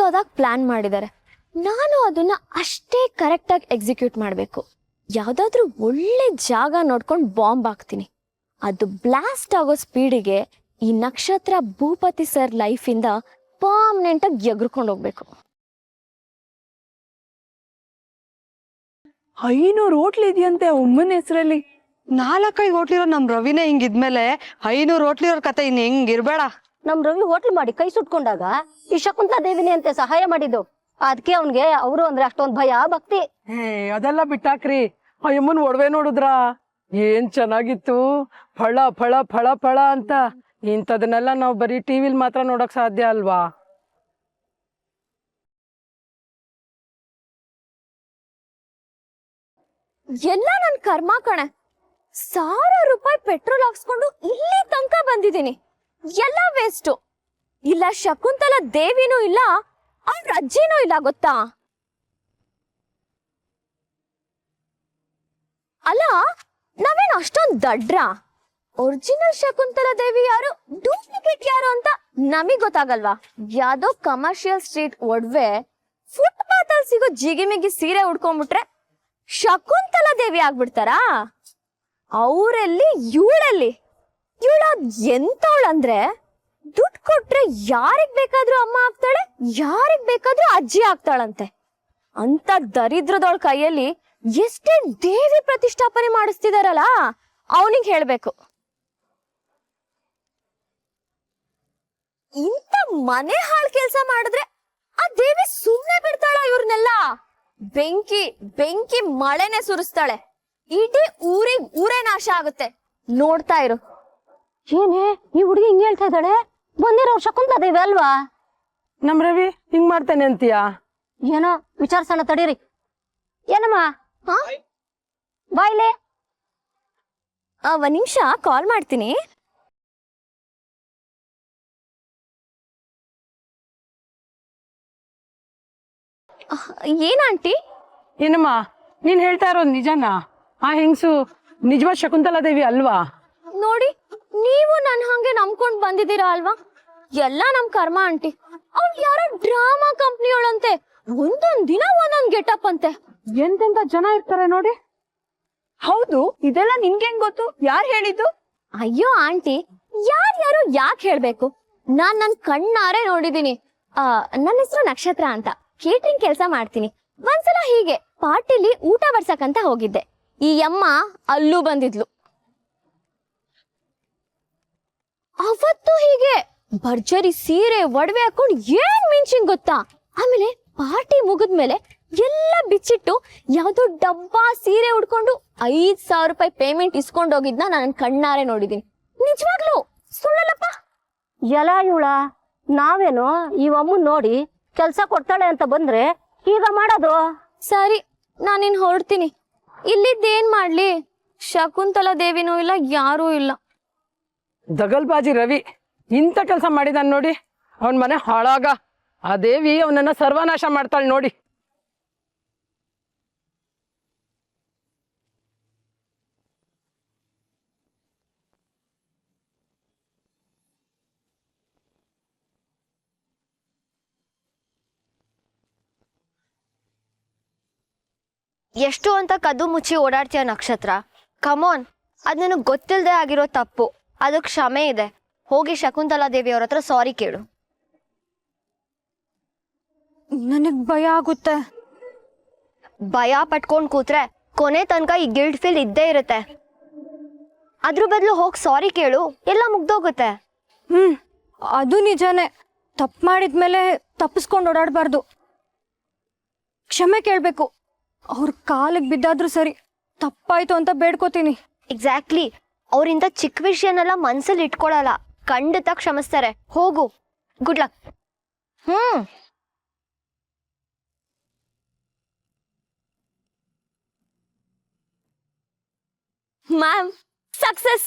ಚಿಕ್ಕದಾಗಿ ಪ್ಲಾನ್ ಮಾಡಿದ್ದಾರೆ. ನಾನು ಅದನ್ನ ಅಷ್ಟೇ ಕರೆಕ್ಟಾಗಿ ಎಕ್ಸಿಕ್ಯೂಟ್ ಮಾಡಬೇಕು. ಯಾವುದಾದ್ರೂ ಒಳ್ಳೆ ಜಾಗ ನೋಡ್ಕೊಂಡು ಬಾಂಬ್ ಹಾಕ್ತೀನಿ. ಅದು ಬ್ಲಾಸ್ಟ್ ಆಗೋ ಸ್ಪೀಡಿಗೆ ಈ ನಕ್ಷತ್ರ ಭೂಪತಿ ಸರ್ ಲೈಫಿಂದ ಪರ್ಮನೆಂಟಾಗಿ ಎಗ್ರಕೊಂಡು ಹೋಗ್ಬೇಕು. 500 ಹೋಟ್ಲ್ ಇದೆಯಂತೆ ಅಮ್ಮನ ಹೆಸರಲ್ಲಿ. 4-5 ಹೋಟ್ಲಿರೋ ನಮ್ ರವಿನೇ ಹಿಂಗಿದ್ಮೇಲೆ 500 ಹೋಟ್ಲಿರೋ ಕತೆ ಇನ್ ಹೆಂಗಿರ್ಬೇಡ. ನಮ್ ರವಿ ಹೋಟ್ಲ್ ಮಾಡಿ ಕೈ ಸುಟ್ಕೊಂಡಾಗ ಈ ಶಕುಂತಲಾ ದೇವಿನೇ ಅಂತೆ ಸಹಾಯ ಮಾಡಿದ್ದು. ಅದಕ್ಕೆ ಅವನ್ಗೆ ಅವರು ಅಂದ್ರೆ ಅಷ್ಟೊಂದ್ ಭಯ ಭಕ್ತಿ. ಅದೆಲ್ಲ ಬಿಟ್ಟಾಕ್ರಿ. ಅಮ್ಮನ್ ಒಡವೆ ನೋಡುದ್ರ ಏನ್ ಚೆನ್ನಾಗಿತ್ತು, ಫಳ ಫಳ ಫಳ ಫಳ ಅಂತ. ಇಂಥದನ್ನೆಲ್ಲ ನಾವು ಬರೀ ಟಿವಿಲ್ ಮಾತ್ರ ನೋಡಕ್ ಸಾಧ್ಯ ಅಲ್ವಾ? ಎಲ್ಲ ನನ್ ಕರ್ಮ ಕಣೆ. 1000 ರೂಪಾಯಿ ಪೆಟ್ರೋಲ್ ಹಾಕ್ಸ್ಕೊಂಡು ಇಲ್ಲಿ ತನಕ ಬಂದಿದ್ದೀನಿ. ಎಲ್ಲ ವೇಸ್ಟು. ಇಲ್ಲ ಶಕುಂತಲಾ ದೇವಿನೂ ಇಲ್ಲ, ಅವ್ರ ಅಜ್ಜಿನೂ ಇಲ್ಲ, ಗೊತ್ತಾ? ಅಲ್ಲ, ನಾವೇನು ಅಷ್ಟೊಂದು ದಡ್ರ? ಒರಿಜಿನಲ್ ಶಕುಂತಲಾ ದೇವಿ ಯಾರು, ಡೂಪ್ಲಿಕೇಟ್ ಯಾರು ಅಂತ ನಮಗ್ ಗೊತ್ತಾಗಲ್ವಾ? ಯಾವ್ದೋ ಕಮರ್ಷಿಯಲ್ ಸ್ಟ್ರೀಟ್ ಒಡವೆ ಫುಟ್ಪಾತ್ ಅಲ್ಲಿ ಸಿಗೋ ಜಿಗಿಮಿಗಿ ಸೀರೆ ಉಡ್ಕೊಂಡ್ಬಿಟ್ರೆ ಶಕುಂತಲಾ ದೇವಿ ಆಗ್ಬಿಡ್ತಾರಾ? ಅವರಲ್ಲಿ ಇವಳಲ್ಲಿ ಇವಳ ಎಂತವಳಂದ್ರೆ ದುಡ್ಡು ಕೊಟ್ರೆ ಯಾರಿಗ್ ಬೇಕಾದ್ರೂ ಅಮ್ಮ ಆಗ್ತಾಳೆ, ಯಾರಿಗ್ ಬೇಕಾದ್ರೂ ಅಜ್ಜಿ ಆಗ್ತಾಳಂತೆ. ಅಂತ ದರಿದ್ರದವಳ ಕೈಯಲ್ಲಿ ಎಷ್ಟೇ ದೇವಿ ಪ್ರತಿಷ್ಠಾಪನೆ ಮಾಡಿಸ್ತಿದಾರಲ್ಲ, ಅವನಿಗೆ ಹೇಳ್ಬೇಕು. ಇಂಥ ಮನೆ ಹಾಳು ಕೆಲಸ ಮಾಡಿದ್ರೆ ಆ ದೇವಿ ಸುಮ್ನೆ ಬಿಡ್ತಾಳ? ಇವ್ರನ್ನೆಲ್ಲ ಬೆಂಕಿ ಬೆಂಕಿ ಮಳೆನೆ ಸುರಿಸ್ತಾಳೆ. ಇಡೀ ಊರೇ ನಾಶ ಆಗುತ್ತೆ. ನೋಡ್ತಾ ಇರು. ಏನೇ ಈ ಹುಡುಗಿ ಹಿಂಗ್ ಹೇಳ್ತಾ ಇದ್ದಾಳೆ? ಬಂದಿರೋ ಶಕುಂತಲಾ ದೇವಿ ಅಲ್ವಾ? ನಮ್ ರವಿ ಹಿಂಗ್ ಮಾಡ್ತಾನೆ ಅಂತೀಯಾ? ಏನೋ ವಿಚಾರಿಸೋಣ ತಡೀರಿ. ಏನಮ್ಮ ಬಾಯ್ಲೆ. ಒಂದ್ ನಿಮಿಷ ಕಾಲ್ ಮಾಡ್ತೀನಿ. ಏನ್ ಆಂಟಿ? ಏನಮ್ಮ ನೀನ್ ಹೇಳ್ತಾ ಇರೋದು ನಿಜನಾ? ಆ ಹೆಂಗ್ಸು ನಿಜವಾದ ಶಕುಂತಲಾ ದೇವಿ ಅಲ್ವಾ? ನೋಡಿ, ನೀವು ನನ್ ಹಂಗೆ ನಂಬ್ಕೊಂಡ್ ಬಂದಿದ್ದೀರಾ ಅಲ್ವಾ? ಎಲ್ಲ ನಮ್ ಕರ್ಮ ಆಂಟಿ. ಅವ್ಳು ಯಾರೋ ಡ್ರಾಮಾ ಕಂಪ್ನಿಯೊಳಂತೆ. ಒಂದೊಂದ್ ದಿನ ಒಂದೊಂದ್ ಗೆಟಪ್ ಅಂತೆ. ಎಂತೆಂತ ಜನ ಇರ್ತಾರೆ ನೋಡಿ. ಹೌದು, ಇದೆಲ್ಲ ನಿನ್ಗೆ ಹೆಂಗ್ ಗೊತ್ತು? ಯಾರು ಹೇಳಿದ್ದು? ಅಯ್ಯೋ ಆಂಟಿ, ಯಾರ್ಯಾರು ಯಾಕೆ ಹೇಳ್ಬೇಕು? ನಾನ್ ನನ್ ಕಣ್ಣಾರೆ ನೋಡಿದೀನಿ. ನನ್ನ ಹೆಸರು ನಕ್ಷತ್ರ ಅಂತ. ಕೇಟ್ರಿಂಗ್ ಕೆಲಸ ಮಾಡ್ತೀನಿ. ಒಂದ್ಸಲ ಹೀಗೆ ಪಾರ್ಟಿಲಿ ಊಟ ಬರ್ಸಕ್ಕಂತ ಹೋಗಿದ್ದೆ. ಈ ಅಮ್ಮ ಅಲ್ಲೂ ಬಂದಿದ್ಲು. ಅವತ್ತು ಹೀಗೆ ಭರ್ಜರಿ ಸೀರೆ ಒಡವೆ ಹಾಕೊಂಡು ಏನ್ ಮಿಂಚಿಂಗ್ ಗೊತ್ತಾ? ಆಮೇಲೆ ಪಾರ್ಟಿ ಮುಗಿದ್ಮೇಲೆ ಎಲ್ಲ ಬಿಚ್ಚಿಟ್ಟು ಯಾವ್ದೋ ಡಬ್ಬಾ ಸೀರೆ ಉಡ್ಕೊಂಡು 5,000 ರೂಪಾಯಿ ಪೇಮೆಂಟ್ ಇಸ್ಕೊಂಡು ಹೋಗಿದ್ನ ನಾನು ಕಣ್ಣಾರೆ ನೋಡಿದೀನಿ. ನಿಜವಾಗ್ಲು ಸುಳ್ಳಲ್ಲಪ್ಪ. ಎಲ್ಲ ಇವಳ ನಾವೇನು ಈ ಅಮ್ಮನ್ ನೋಡಿ ಕೆಲ್ಸ ಕೊಡ್ತಾಳೆ ಅಂತ ಬಂದ್ರೆ ಈಗ ಮಾಡೋದು? ಸರಿ, ನಾನಿನ್ ಹೊರಡ್ತೀನಿ. ಇಲ್ಲಿದ್ದೇನ್ ಮಾಡ್ಲಿ? ಶಕುಂತಲಾ ದೇವಿನೂ ಇಲ್ಲ, ಯಾರೂ ಇಲ್ಲ. ದಗಲ್ಬಾಜಿ ರವಿ ಇಂಥ ಕೆಲಸ ಮಾಡಿದಾನ್ ನೋಡಿ. ಅವನ್ ಮನೆ ಹಾಳಾಗ ಆ ದೇವಿ ಅವನನ್ನ ಸರ್ವನಾಶ ಮಾಡ್ತಾಳೆ ನೋಡಿ. ಎಷ್ಟು ಅಂತ ಕದ್ದು ಮುಚ್ಚಿ ಓಡಾಡ್ತೀಯ ನಕ್ಷತ್ರ? ಕಮಾನ್, ಅದ್ ನನಗೆ ಗೊತ್ತಿಲ್ಲದೆ ಆಗಿರೋ ತಪ್ಪು. ಅದಕ್ಕೆ ಕ್ಷಮೆ ಇದೆ. ಹೋಗಿ ಶಕುಂತಲಾ ದೇವಿ ಅವ್ರ ಹತ್ರ ಸಾರಿ ಕೇಳು. ನನಗ್ ಭಯ ಆಗುತ್ತೆ. ಭಯ ಪಟ್ಕೊಂಡ್ ಕೂತ್ರೆ ಕೊನೆ ತನಕ ಈ ಗಿಲ್ಟ್ ಫೀಲ್ ಇದ್ದೇ ಇರುತ್ತೆ. ಅದ್ರ ಬದಲು ಹೋಗಿ ಸಾರಿ ಕೇಳು, ಎಲ್ಲ ಮುಗ್ದೋಗುತ್ತೆ. ಅದು ನಿಜಾನೇ. ತಪ್ಪು ಮಾಡಿದ್ಮೇಲೆ ತಪ್ಪಿಸ್ಕೊಂಡು ಓಡಾಡಬಾರ್ದು. ಕ್ಷಮೆ ಕೇಳ್ಬೇಕು. ಅವ್ರ ಕಾಲಿಗೆ ಬಿದ್ದಾದ್ರೂ ಸರಿ, ತಪ್ಪಾಯ್ತು ಅಂತ ಬೇಡ್ಕೋತೀನಿ. ಎಕ್ಸಾಕ್ಟ್ಲಿ. ಅವ್ರಿಂದ ಚಿಕ್ಕ ವಿಷಯನೆಲ್ಲ ಮನ್ಸಲ್ಲಿ ಇಟ್ಕೊಳಲ್ಲ, ಖಂಡಿತ ಕ್ಷಮಿಸ್ತಾರೆ. ಹೋಗು, ಗುಡ್ ಲಕ್. Ma'am, success.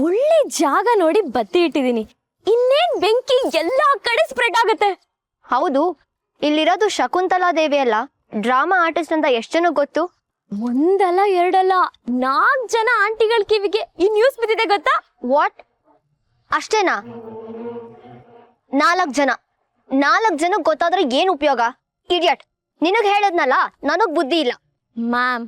ಒಳ್ಳೆ ಜಾಗ ನೋಡಿ ಬತ್ತಿ ಇಟ್ಟಿದೀನಿ. ಇನ್ನೇನ್ ಬೆಂಕಿ ಎಲ್ಲಾ ಕಡೆ ಸ್ಪ್ರೆಡ್ ಆಗುತ್ತೆ. ಹೌದು, ಇಲ್ಲಿರೋದು ಶಕುಂತಲಾ ದೇವಿ ಅಲ್ಲ, ಡ್ರಾಮಾ ಆರ್ಟಿಸ್ಟ್ ಅಂತ ಎಷ್ಟು ಜನ ಗೊತ್ತು? ಒಂದಲ್ಲ ಎರಡಲ್ಲ 4 ಜನ ಆಂಟಿಗಳ ಕಿವಿಗೆ ಈ ನ್ಯೂಸ್ ಬಿದ್ದಿದೆ ಗೊತ್ತಾ? ವಾಟ್? ಅಷ್ಟೇನಾ? 4 ಜನ? 4 ಜನಕ್ಕೆ ಗೊತ್ತಾದ್ರೆ ಏನ್ ಉಪಯೋಗ? ಇಡಿಯಟ್, ನಿನಗ್ ಹೇಳದ್ನಲ್ಲ, ನನಗ್ ಬುದ್ಧಿ ಇಲ್ಲ. Ma'am,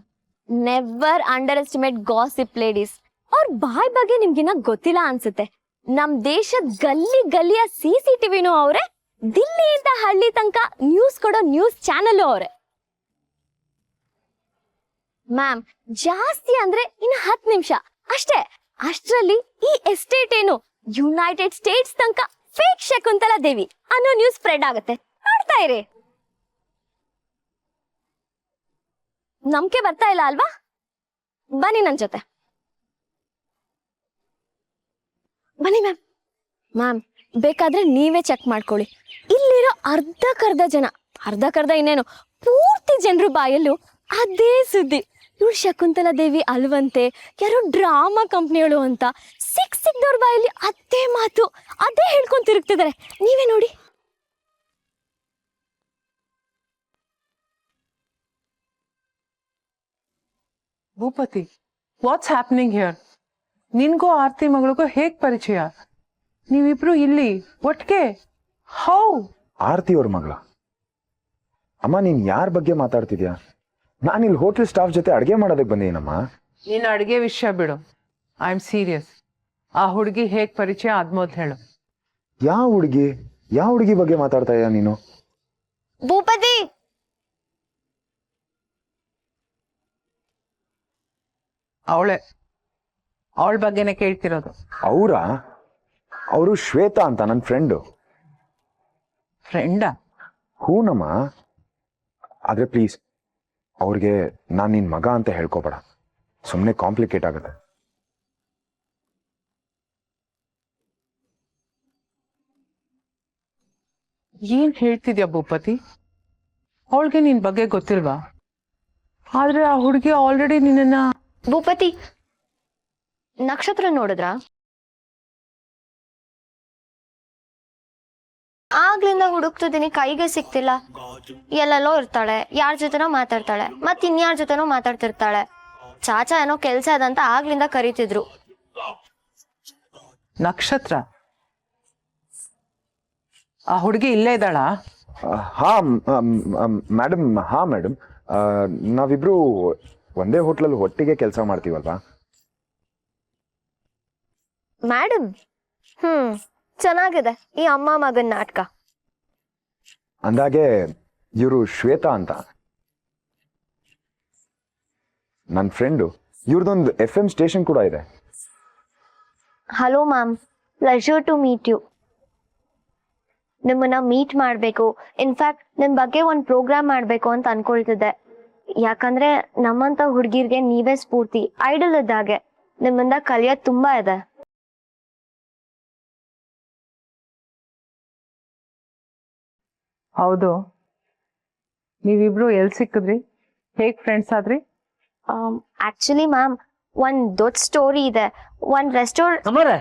never under estimate gossip ladies. ಅವ್ರ ಬಾಯ್ ಬಗ್ಗೆ ನಿಮ್ಗಿನ್ನ ಗೊತ್ತಿಲ್ಲ ಅನ್ಸುತ್ತೆ. ನಮ್ ದೇಶದ ಗಲ್ಲಿ ಗಲ್ಲಿಯ CCTVನೂ ಅವ್ರೆ, ದಿಲ್ಲಿಯಿಂದ ಹಳ್ಳಿ ತನಕ ನ್ಯೂಸ್ ಕೊಡೋ ನ್ಯೂಸ್ ಚಾನಲ್ ಅವ್ರೆ. ಮ್ಯಾಮ್, ಜಾಸ್ತಿ ಅಂದ್ರೆ ಇನ್ನು 10 ನಿಮಿಷ ಅಷ್ಟೇ. ಅಷ್ಟ್ರಲ್ಲಿ ಈ ಎಸ್ಟೇಟ್ ಏನು ಯುನೈಟೆಡ್ ಸ್ಟೇಟ್ಸ್ ತನಕ ಫೇಕ್ ಶಕುಂತಲಾ ದೇವಿ ಅನ್ನೋ ನ್ಯೂಸ್ ಸ್ಪ್ರೆಡ್ ಆಗುತ್ತೆ. ನೋಡ್ತಾ ಇರಿ. ನಂಬಿಕೆ ಬರ್ತಾ ಇಲ್ಲ ಅಲ್ವಾ? ಬನ್ನಿ ನನ್ ಜೊತೆ. ಬನ್ನಿ ಮ್ಯಾಮ್. ಮ್ಯಾಮ್, ಬೇಕಾದ್ರೆ ನೀವೇ ಚೆಕ್ ಮಾಡ್ಕೊಳ್ಳಿ. ಇಲ್ಲಿರೋ ಅರ್ಧಕ್ಕರ್ಧ ಜನ, ಅರ್ಧಕ್ಕರ್ಧ ಇನ್ನೇನು ಪೂರ್ತಿ ಜನರು ಬಾಯಲ್ಲೂ ಅದೇ ಸುದ್ದಿ. ಇವಳು ಶಕುಂತಲಾ ದೇವಿ ಅಲ್ವಂತೆ, ಯಾರೋ ಡ್ರಾಮಾ ಕಂಪ್ನಿಗಳು ಅಂತ. ಸಿಕ್ದವ್ರ ಬಾಯಲ್ಲಿ ಅದೇ ಮಾತು, ಅದೇ ಹೇಳ್ಕೊಂಡ್ ತಿರುಗ್ತಿದ್ದಾರೆ. ನೀವೇ ನೋಡಿ. ಭೂಪತಿ, ವಾಟ್ಸ್ ಹ್ಯಾಪನಿಂಗ್ ಹಿಯರ್? ನಿನ್ಗೂ ಆರ್ತಿ ಮಗಳಿಗೂ ಹೇಗ್ ಪರಿಚಯ? ನೀವಿಬ್ರು ಇಲ್ಲಿ ಒಟ್ಟಿಗೆ? ಹೌ? ಆರ್ತಿ ಅವ್ರ ಮಗಳ? ಅಮ್ಮ, ನೀನ್ ಯಾರ ಬಗ್ಗೆ ಮಾತಾಡ್ತಿದ್ಯಾ? ನಾನು ಇಲ್ಲಿ ಹೋಟೆಲ್ ಸ್ಟಾಫ್ ಜೊತೆ ಅಡುಗೆ ಮಾಡೋದಕ್ಕೆ ಬಂದೇನಮ್ಮ. ನೀನ್ ಅಡುಗೆ ವಿಷಯ ಬಿಡು, ಐ ಆಮ್ ಸೀರಿಯಸ್. ಆ ಹುಡುಗಿ ಹೇಗ್ ಪರಿಚಯ ಆದ್ಮೋದ್ ಹೇಳು. ಯಾವ ಹುಡುಗಿ ಬಗ್ಗೆ ಮಾತಾಡ್ತಾ ಇದೀಯ ನೀನು? ಭೂಪತಿ, ಅವಳ ಬಗ್ಗೆನೆ ಕೇಳ್ತಿರೋದು. ಅವರು ಶ್ವೇತಾ ಅಂತ ನನ್ನ ಫ್ರೆಂಡು. ಫ್ರೆಂಡಾ? ಹೂನಮ್ಮ. ಆದ್ರೆ ಪ್ಲೀಸ್ ಅವ್ರಿಗೆ ನಾನು ನಿನ್ ಮಗ ಅಂತ ಹೇಳ್ಕೊಬೇಡ, ಸುಮ್ಮನೆ ಕಾಂಪ್ಲಿಕೇಟ್ ಆಗುತ್ತೆ. ಏನ್ ಹೇಳ್ತಿದ್ಯಾ ಭೂಪತಿ? ಅವಳಿಗೆ ನಿನ್ ಬಗ್ಗೆ ಗೊತ್ತಿಲ್ವಾ? ಆದ್ರೆ ಆ ಹುಡುಗಿ ಆಲ್ರೆಡಿ ನಿನ್ನ... ಭೂಪತಿ, ನಕ್ಷತ್ರ ನೋಡಿದ್ರ? ಆಗ್ಲಿಂದ ಹುಡುಕ್ತಿದ್ದೀನಿ, ಕೈಗೆ ಸಿಕ್ತಿಲ್ಲ. ಎಲ್ಲೆಲ್ಲೋ ಇರ್ತಾಳೆ, ಯಾರ ಜೊತೆನೋ ಮಾತಾಡ್ತಾಳೆ, ಮತ್ ಇನ್ಯಾರ ಜೊತೆನೋ ಮಾತಾಡ್ತಿರ್ತಾಳೆ. ಚಾಚಾ ಏನೋ ಕೆಲ್ಸ ಅದಂತ ಆಗ್ಲಿಂದ ಕರೀತಿದ್ರು. ನಕ್ಷತ್ರ? ಆ ಹುಡುಗಿ ಇಲ್ಲೇ ಇದ್ದಾಳಾ? ಹಾ ಮೇಡಮ್. ಹಾ ಮೇಡಮ್, ನಾವಿಬ್ರು ಒಂದೇ ಹೋಟ್ಲಲ್ಲಿ ಒಟ್ಟಿಗೆ ಕೆಲಸ ಮಾಡ್ತೀವಲ್ವಾ? ಮೇಡಮ್, ಚೆನ್ನಾಗಿದೆ ಈ ಅಮ್ಮ ಮಗನ್ ನಾಟಕ. ಅಂದಾಗೆ ಇವರು ಶ್ವೇತಾ ಅಂತ ನನ್ನ ಫ್ರೆಂಡು. ಇವ್ರದೊಂದು FM ಸ್ಟೇಷನ್ ಕೂಡ ಇದೆ. Hello ma'am, pleasure to meet you. ನಿಮ್ಮನ್ನ ಮೀಟ್ ಮಾಡ್ಬೇಕು, ಇನ್ಫ್ಯಾಕ್ಟ್ ನಿಮ್ ಬಗ್ಗೆ ಒಂದು ಪ್ರೋಗ್ರಾಮ್ ಮಾಡ್ಬೇಕು ಅಂತ ಅನ್ಕೊಳ್ತಿದ್ದೆ. ಯಾಕಂದ್ರೆ ನಮ್ಮಂತ ಹುಡುಗಿರ್ಗೆ ನೀವೇ ಸ್ಫೂರ್ತಿ, ಐಡಲ್ ಇದ್ದಾಗೆ. ನಿಮ್ಮಿಂದ ಕಲಿಯೋದ್ ತುಂಬಾ ಇದೆ. ಹೌದು, ನೀವಿಬ್ರು ಎಲ್ ಸಿಕ್ಕಿದ್ರಿ? ಹೇಗ್ ಫ್ರೆಂಡ್ಸ್ ಆದ್ರಿ? ಆಕ್ಚುಲಿ ಮ್ಯಾಮ್, ಒಂದ್ ದೊಡ್ಡ ಸ್ಟೋರಿ ಇದೆ. ಒಂದ್ ರೆಸ್ಟೋರೆಂಟ್... ಅಮ್ಮರೇ,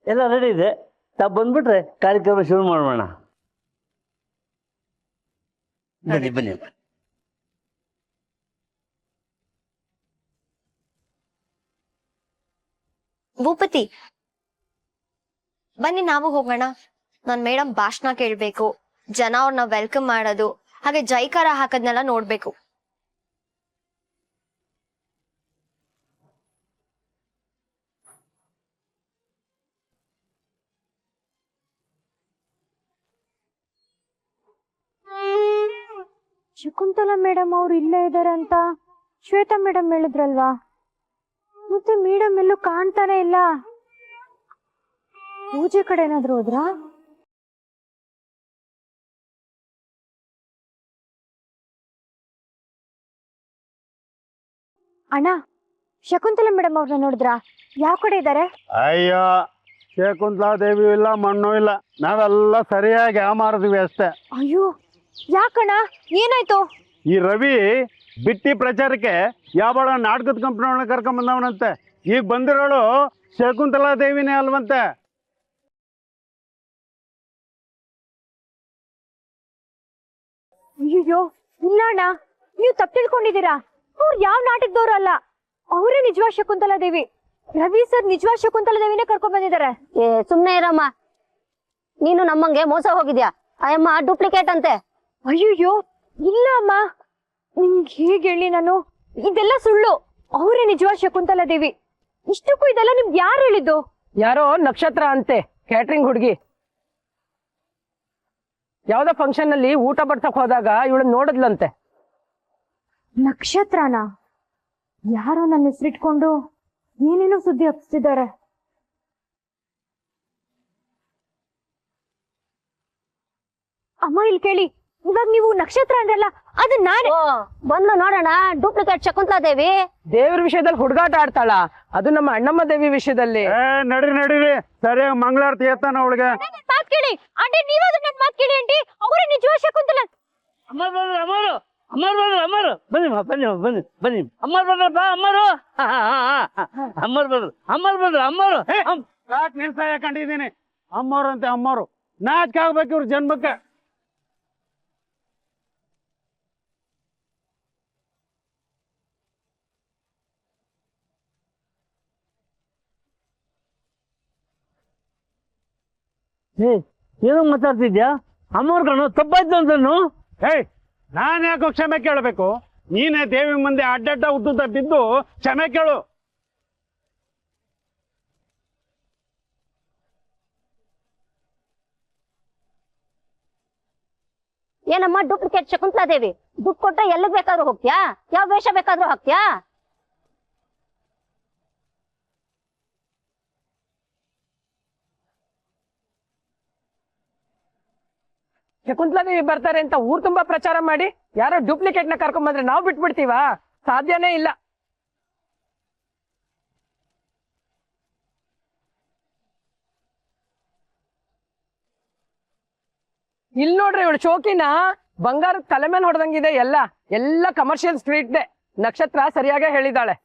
ಎಲ್ಲ ರೆಡಿ ಇದೆ, ತಾವು ಬಂದ್ಬಿಟ್ರೆ ಕಾರ್ಯಕ್ರಮ ಶುರು ಮಾಡೋಣ. ಬನ್ನಿ ಬನ್ನಿ. ಭೂಪತಿ, ಬನ್ನಿ ನಾವು ಹೋಗೋಣ. ನಾನ್ ಮೇಡಮ್ ಭಾಷಣ ಕೇಳ್ಬೇಕು, ಜನ ಅವ್ರನ್ನ ವೆಲ್ಕಮ್ ಮಾಡೋದು, ಹಾಗೆ ಜೈಕಾರ ಹಾಕದ್ನೆಲ್ಲ ನೋಡ್ಬೇಕು. ಶಕುಂತಲಾ ಮೇಡಮ್ ಅವ್ರು ಇಲ್ಲೇ ಇದಾರೆ ಅಂತ ಶ್ವೇತಾ ಮೇಡಮ್ ಹೇಳಿದ್ರಲ್ವಾ? ಮತ್ತೆ ಮೇಡಮ್ ಎಲ್ಲೂ ಕಾಣ್ತಾನೆ ಇಲ್ಲ. ಪೂಜೆ ಕಡೆ ಏನಾದ್ರು ಹೋದ್ರಾ? ಅಣ್ಣ, ಶಕುಂತಲಾ ಮೇಡಮ್ ಅವ್ರನ್ನ ನೋಡಿದ್ರಾ? ಯಾವ ಕಡೆ ಇದ್ದಾರೆ? ಅಯ್ಯೋ, ಶಕುಂತಲಾ ದೇವಿ ಇಲ್ಲ, ಮಣ್ಣು ಇಲ್ಲ, ನಾವೆಲ್ಲ ಸರಿಯಾಗಿ ಮಾಡಿದ್ವಿ ಅಷ್ಟೇ. ಅಯ್ಯೋ, ಯಾಕಣ್ಣ, ಏನಾಯ್ತು? ಈ ರವಿ ಬಿಟ್ಟಿ ಪ್ರಚಾರಕ್ಕೆ ಯಾವ ನಾಟಕದ ಕಂಪ್ನಿಯವ್ರನ್ನ ಕರ್ಕೊಂಡ್ ಬಂದವನಂತೆ. ಈಗ ಬಂದಿರೋಳು ಶಕುಂತಲಾ ದೇವಿನೇ ಅಲ್ವಂತೆ. ಅಯ್ಯೋ, ಇಲ್ಲ ಅಣ್ಣ, ನೀವು ತಪ್ಪು ತಿಳ್ಕೊಂಡಿದ್ದೀರಾ. ಅವ್ರು ಯಾವ ನಾಟಕದವ್ರು ಅಲ್ಲ, ಅವರೇ ನಿಜವಾದ ಶಕುಂತಲಾ ದೇವಿ. ರವಿ ಸರ್ ನಿಜವಾದ ಶಕುಂತಲಾ ದೇವಿನೇ ಕರ್ಕೊಂಡ್ ಬಂದಿದ್ದಾರೆ. ಸುಮ್ನೆ ಇರಮ್ಮ. ನೀನು ನಮ್ಮಂಗೆ ಮೋಸ ಹೋಗಿದ್ಯಾ. ಅಯ್ಯಮ್ಮ ಡೂಪ್ಲಿಕೇಟ್ ಅಂತೆ. ಅಯ್ಯಯ್ಯೋ ಇಲ್ಲ ಅಮ್ಮ, ನಿಮ್ಗೆ ಹೇಗೆ ಹೇಳಿ ನಾನು, ಇದೆಲ್ಲ ಸುಳ್ಳು. ಅವರೇ ನಿಜವಾದ ಶಕುಂತಲಾ ದೇವಿ. ಇಷ್ಟಕ್ಕೂ ಇದೆಲ್ಲ ನಿಮ್ಗೆ ಯಾರು ಹೇಳಿದ್ದು? ಯಾರೋ ನಕ್ಷತ್ರ ಅಂತೆ, ಕ್ಯಾಟ್ರಿಂಗ್ ಹುಡುಗಿ. ಯಾವ್ದೋ ಫಂಕ್ಷನ್ ಅಲ್ಲಿ ಊಟ ಬಡ್ಸಕ್ ಹೋದಾಗ ಇವಳು ನೋಡಿದ್ಲಂತೆ. ನಕ್ಷತ್ರನ? ಯಾರೋ ನನ್ನ ಹೆಸರಿಟ್ಕೊಂಡು ಏನೇನೋ ಸುದ್ದಿ ಹಬ್ಬಿಸ್ತಿದ್ದಾರೆ. ಅಮ್ಮ ಇಲ್ಲಿ ಕೇಳಿ, ಇವಾಗ ನೀವು ನಕ್ಷತ್ರ ಅಂದ್ರಲ್ಲ, ಅದು ನಾನೇ. ಬಂದು ನೋಡೋಣ ಡೂಪ್ಲಿಕೇಟ್ ಶಕುಂತಲಾ ದೇವಿ. ದೇವ್ರ ವಿಷಯದಲ್ಲಿ ಹುಡುಗಾಟ ಆಡ್ತಾಳ, ಅದು ನಮ್ಮ ಅಣ್ಣಮ್ಮ ದೇವಿ ವಿಷಯದಲ್ಲಿ. ನಡೀರಿ ಸರಿಯಾಗಿ ಮಂಗಳಾರತಿ ಎತ್ತಾನ ಅವಳಿಗೆ. ಮಾತ್ ಕೇಳಿ ಆಂಟಿ, ನೀವಾದ್ರೂ ನನ್ನ ಮಾತ್ ಕೇಳಿ ಆಂಟಿ. ಅವರೇ ನಿಜವಾದ ಶಕುಂತಲಾ. ಬನ್ನಿ ಅಮ್ಮರ್ ಬಂದ್ರಪ್ಪ, ಅಮ್ಮರು. ಯಾಕೆ ನಿಲ್ಸಾಯ ಕಂಡಿದ್ದೀನಿ, ಅಮ್ಮವ್ರು ಅಂತೆ ಅಮ್ಮವ್ರು. ನಾಚಿಕೆ ಆಗ್ಬೇಕು ಇವ್ರ ಜನ್ಮಕ್ಕೆ. ಏನೋ ಮಾತಾಡ್ತಿದ್ಯಾ? ಅಮ್ಮವ್ರ ಕಣೋ, ತಪ್ಪಾಯ್ತು ಅಂತನು. ಏಯ್, ನಾನ್ ಯಾಕೋ ಕ್ಷಮೆ ಕೇಳಬೇಕು? ನೀನೇ ದೇವಿ ಮುಂದೆ ಅಡ್ಡಡ್ಡ ಉದ್ದುದ್ದ ಬಿದ್ದು ಕ್ಷಮೆ ಕೇಳು. ಏನಮ್ಮ ಡೂಪ್ಲಿಕೇಟ್ ಶಕುಂತಲಾ ದೇವಿ? ದುಡ್ಡು ಕೊಟ್ರೆ ಎಲ್ಲಿಗ್ ಬೇಕಾದ್ರೂ ಹೋಗ್ತೀಯಾ? ಯಾವ ವೇಷ ಬೇಕಾದ್ರೂ ಹಾಕ್ತೀಯಾ? ಶಕುಂತಲಾ ದೇವಿ ಬರ್ತಾರೆ ಅಂತ ಊರ್ ತುಂಬಾ ಪ್ರಚಾರ ಮಾಡಿ ಯಾರೋ ಡೂಪ್ಲಿಕೇಟ್ ನ ಕರ್ಕೊಂಡ್ ಬಂದ್ರೆ ನಾವು ಬಿಟ್ಬಿಡ್ತೀವಾ? ಸಾಧ್ಯನೇ ಇಲ್ಲ. ಇಲ್ ನೋಡ್ರಿ ಇವಳು ಶೋಕಿನ ಬಂಗಾರದ ತಲೆ ಮೇಲೆ ಹೊಡೆದಂಗಿದೆ. ಎಲ್ಲ ಕಮರ್ಷಿಯಲ್ ಸ್ಟ್ರೀಟ್ ದೇ. ನಕ್ಷತ್ರ ಸರಿಯಾಗೇ ಹೇಳಿದಾಳೆ.